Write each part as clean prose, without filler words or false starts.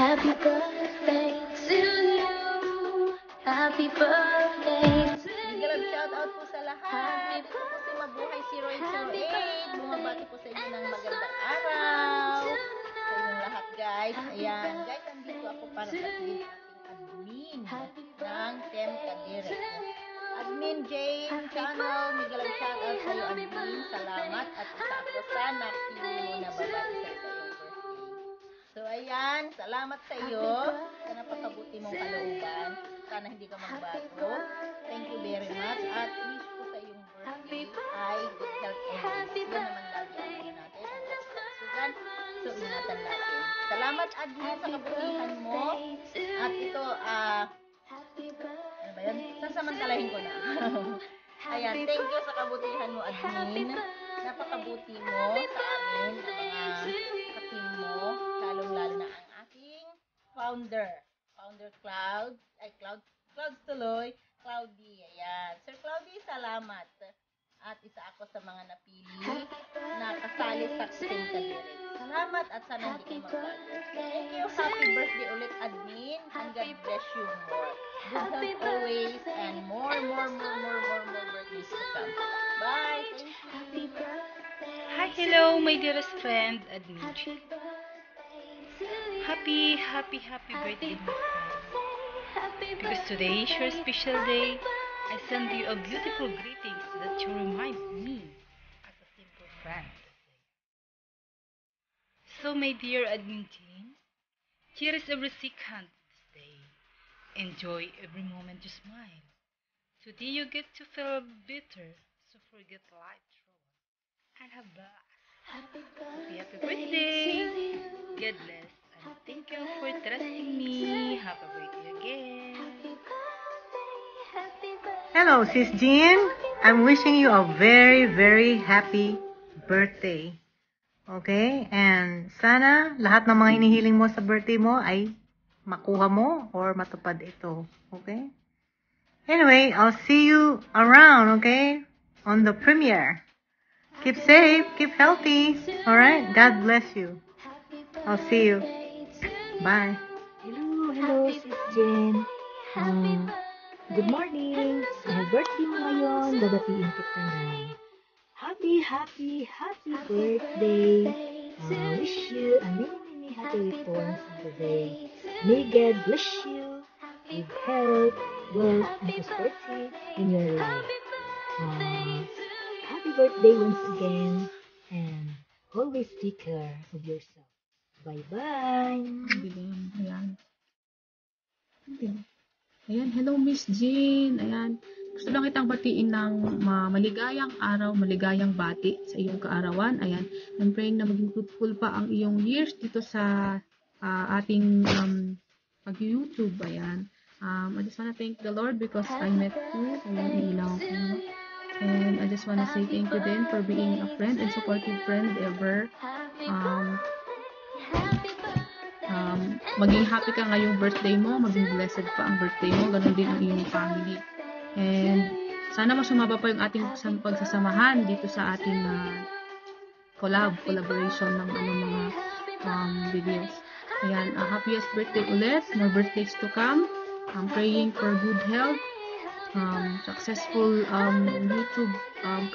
Happy birthday to you. Happy birthday to you. Big love shout out po sa lahat. Ito po si Mabuhay 0808. Bumabati po sa inyo ng magandang araw. Sa inyong lahat guys. Ayan. Guys, andito ako para batiin ating admin ng Tem Kadire. Admin Jane Channel. Big love shout out sa iyo admin. Salamat. At isa ako sa napili mo na babati sa iyong birthday. So ayan. Salamat sa iyo. Sa napakabuti mong kalooban. Sana hindi ka magbago. Thank you very much. At wish ko sa iyong birthday ay good health and peace. Yan naman lagi ang ano natin. Ang kasigasugan. So, ingatan natin. Salamat, admin, sa kabutihan mo. At ito, ano ba yun? Sasamantalahin ko na. Ayan, thank you sa kabutihan mo, admin. Napakabuti mo sa amin, sa mga katim mo. Lalong-lalo na ang aking founder Cloud, Clouds tuloy, Cloudy, ayan. Sir Cloudy, salamat. At isa ako sa mga napili na kasali sa Tem Kadire. Salamat at sana hindi kayo magbago. Thank you, happy birthday ulit admin, and God bless you more. Good health always, and more birthdays to come. Bye, thank you. Hi, hello, my dearest friend, admin. Happy birthday, my friend. Because today is your special day, I send you a beautiful greetings that you remind me as a simple friend. So, my dear admin team, cherish every second of this day. Enjoy every moment you smile. Today you get to feel bitter, so forget life trouble and have blast. Happy birthday! God bless. Thank you for trusting me. Happy birthday again. Hello, Sis Jean. I'm wishing you a very happy birthday. Okay? And sana lahat ng mga hinihiling mo sa birthday mo ay makuha mo or matupad ito. Okay? Anyway, I'll see you around, okay? On the premiere. Keep safe, keep healthy. Alright? God bless you. I'll see you. Bye. Hello, Sis Jen. Good morning. Sa birthday mo ngayon, babatiin kita ng happy birthday. Wish you a many happy returns of the day. May God bless you with health, wealth, and prosperity in your life. Happy birthday once again, and always take care of yourself. Bye-bye! Ayan. Ayan, hello Miss Jean. Ayan, gusto lang kitang batiin ng maligayang araw, maligayang bati sa iyong kaarawan. Ayan, I'm praying na maging fruitful pa ang iyong years dito sa ating pag-YouTube. Ayan, I just wanna thank the Lord because I met you. Ayan, ilaw ko. And I just wanna say thank you din for being a friend and supportive friend ever. Maging happy ka ngayong birthday mo, maging blessed pa ang birthday mo, ganun din ang iyong family. And sana mas sumaba pa yung ating pagsasamahan dito sa ating collaboration ng mga videos. Ayan, happiest birthday ulit, more birthdays to come. I'm praying for good health, successful YouTube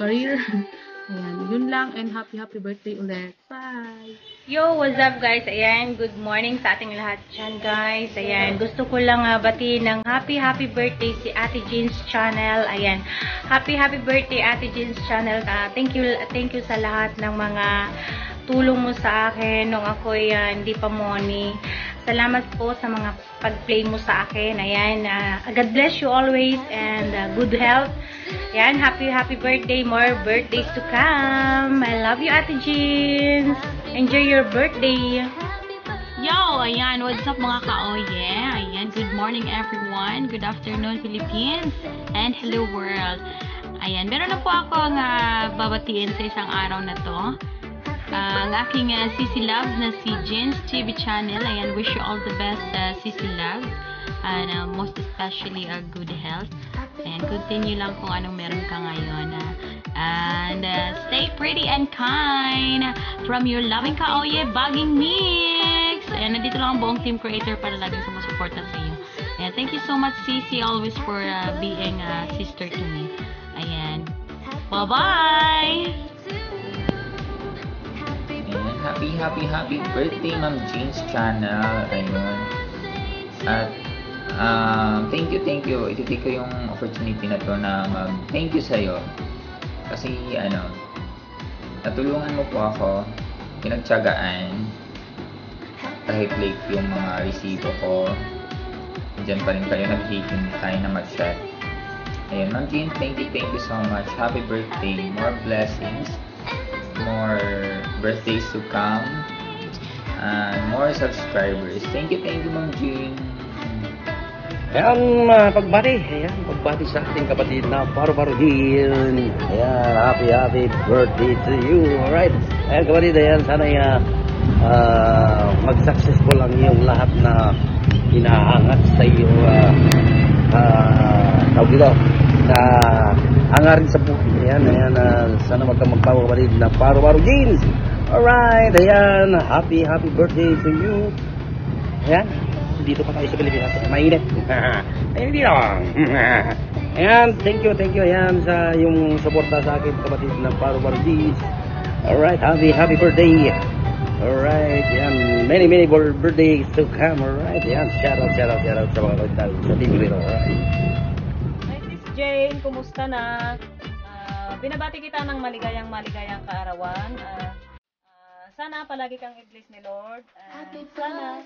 career. Ayan, yun lang, and happy birthday ulit. Bye! Yo, what's up guys? Ayan, good morning sa ating lahat dyan guys. Ayan, gusto ko lang batiin ng happy birthday si Ate Jean's channel. Ayan, happy birthday Ate Jean's channel. Thank you sa lahat ng mga tulong mo sa akin nung ako'y hindi pa money. Salamat po sa mga pag-play mo sa akin. Ayan, God bless you always and good health. Ayan, happy birthday. More birthdays to come. I love you, Ate Jeans. Enjoy your birthday. Yo, ayan, what's up mga ka-oye? Ayan, good morning everyone. Good afternoon, Philippines. And hello world. Ayan, meron na po akong babatiin sa isang araw na to. Ang aking Sisi Loves na si Jeans TV channel. Ayan, wish you all the best, Sisi Loves. And most especially good health. Ayan, continue lang kung anong meron ka ngayon. And stay pretty and kind from your loving ka-oye, Bugging Mix. Ayan, nandito lang ang buong team creator para laging sumusuporta sa iyo. Ayan, thank you so much, Cici, always for being a sister to me. Ayan. Bye-bye! Ayan, happy birthday, Ma'am Jean's channel. Ayun. At thank you. Iti-take ko yung opportunity na to na thank you sa'yo. Kasi natulungan mo po ako, pinagtiyagaan, kahit late yung mga resibo ko. Diyan pa rin kayo naghihintay na mag-set. Ayun, Ma'am Jean, thank you so much. Happy birthday. More blessings. More birthdays to come. And more subscribers. Thank you, Ma'am Jean. Ayan, pagbati sa ating kapatid na Paru-Paru Jean. Ayan, happy birthday to you. Alright. Ayan, kapatid, sana mag-successful ang iyong lahat na inaangat sa iyong tawag dito na hangarin sa buhay. Ayan, sana magpawa kapatid na Paru-Paru Jean. Alright, ayan, happy birthday to you. Ayan, dito pa tayo sa Pilipinas, mainit. Ayan, dito. Ayan, thank you. Ayan, sa yung suporta sa akin kapatid ng Paru-Paru Jean. Alright, happy birthday. Alright, yan. Many birthdays to come. Alright, yan. Shout out sa mga kapatid sa team rito. Alright. Hi, Sis Jane. Kumusta na? Binabati kita ng maligayang kaarawan. Sana palagi kang i-bless ni Lord. Sana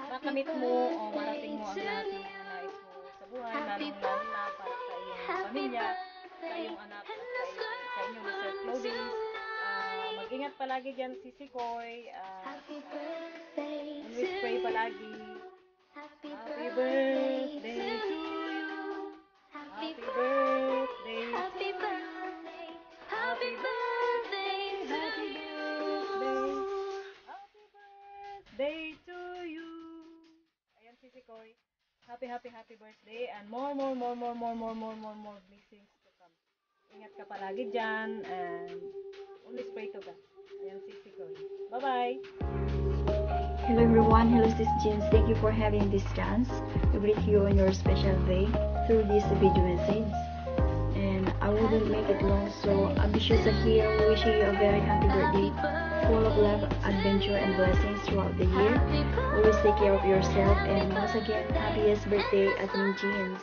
makamit mo o marating mo ang lahat ng mga nais mo sa buhay. Lalong-lalo na para sa iyong pamilya, sa iyong anak, at sa inyong Mr. Clothing. Mag-ingat palagi dyan, Sisi Koy. Always pray palagi. Happy birthday to you. Happy birthday. Happy birthday. Happy birthday. Happy birthday. Happy birthday to you. Ayan, Sisi Koy. Happy birthday and more blessings to come. Ingat ka palagi dyan and always pray to God. Ayan, Sisi Koy. Bye-bye! Hello everyone, hello Sis Jean. Thank you for having this chance to greet you on your special day through this video message. And I wouldn't make it long, so Ambitiosa here wishing you a very happy birthday, full of love, adventure, and blessings throughout the year. Always take care of yourself, and once again, happiest birthday at Ming Jeans.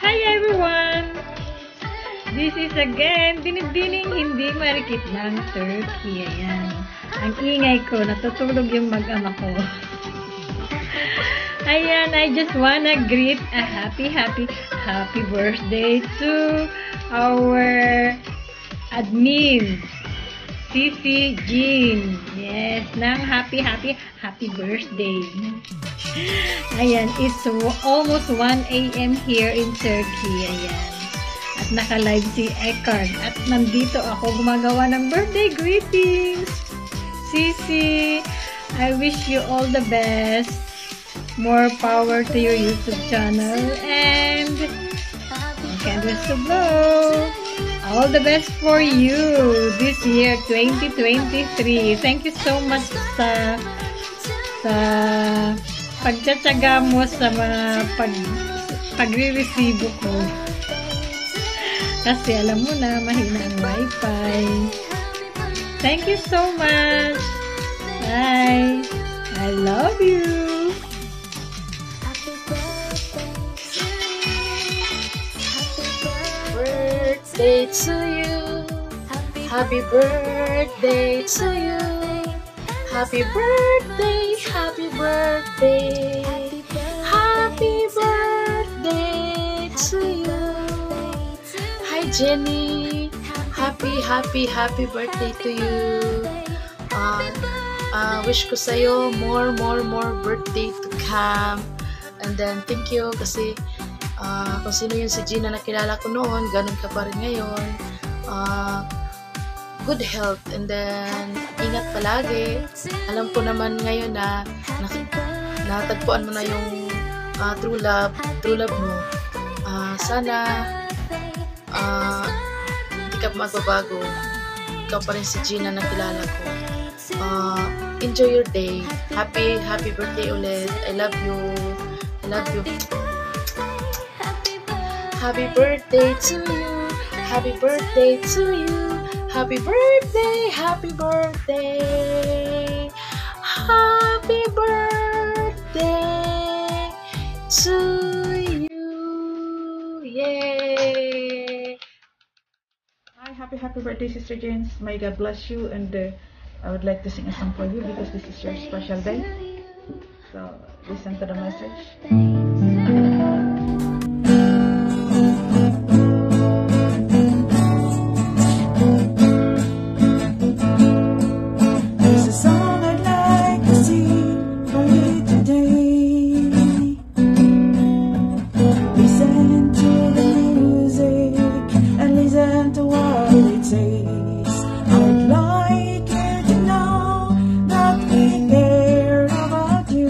Hi everyone! This is again, binibining hindi marikit ng turkey. Ayan. Ang ingay ko, natutulog yung mag-ama ko. Ayan, I just wanna greet a happy birthday to our admin, Sisi Jean. Yes, ng happy birthday. Ayan, it's almost 1 a.m. here in Turkey. Ayan. At naka-live si Eckhart. At nandito ako gumagawa ng birthday greetings. Sisi, I wish you all the best. More power to your YouTube channel. And candles to blow. All the best for you this year, 2023. Thank you so much sa pagtsatsaga mo sa mga pagre-resibo ko. Kasi alam mo na, mahina ang wifi. Thank you so much. Bye. I love you. Birthday to you. Happy birthday to you. Happy birthday, happy birthday. Happy birthday to you. Hi Jenny. Happy birthday to you. Wish ko sa'yo more birthday to come. And then thank you kasi kung sino yung si Gina na nakilala ko noon, ganun ka pa rin ngayon. Good health, and then ingat palagi. Alam ko naman ngayon na natagpuan mo na yung true love mo. Sana ka magbabago. Ikaw pa rin si Jean na nakilala ko. Enjoy your day. Happy birthday ulit. I love you. I love you. Happy birthday to you. Happy birthday to you. Happy birthday. Happy birthday. Happy birthday to you. Yay! Hi, happy birthday, Sister Jane. May God bless you, and I would like to sing a song for you because this is your special day. So listen to the message. There's a song I'd like to sing for you today. Listen to the music and listen to what it says. I'd like you to know that we care about you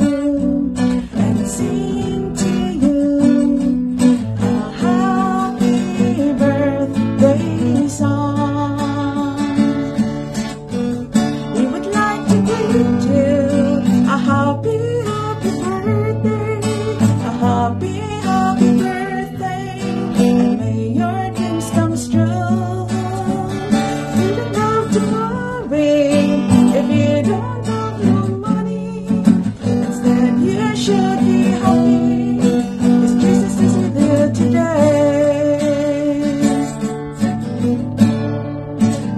and sing to you a happy birthday song. We would like to greet you a happy birthday, a happy birthday, and may your dreams come true. You don't have to worry if you don't have no money. Instead, you should be happy, 'cause Jesus is with you today.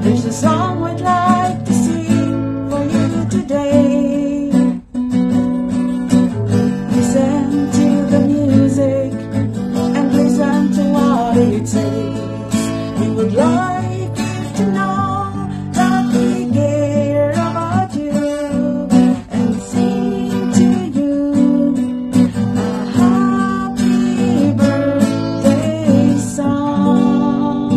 There's a song we'd like to sing for you today. Listen to the music and listen to what it says. We would like you to know that we care about you and sing to you a happy birthday song.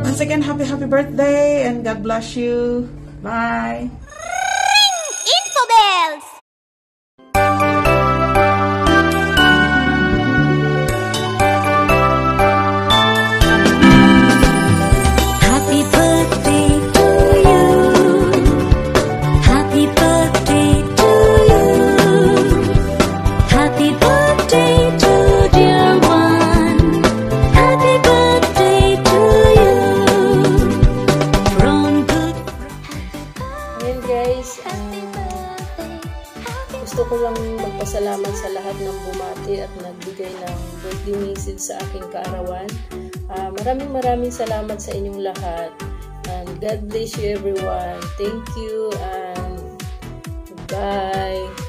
Once again, happy birthday and God bless you. Bye. Infobells! Happy birthday to you. Happy birthday to you. Happy birthday to dear one. Happy birthday to you. From good. Ayan guys, gusto ko lang magpasalamat sa lahat ng bumati at nagbigay ng birthday message sa aking kaarawan. Maraming salamat sa inyong lahat. And God bless you everyone. Thank you and bye.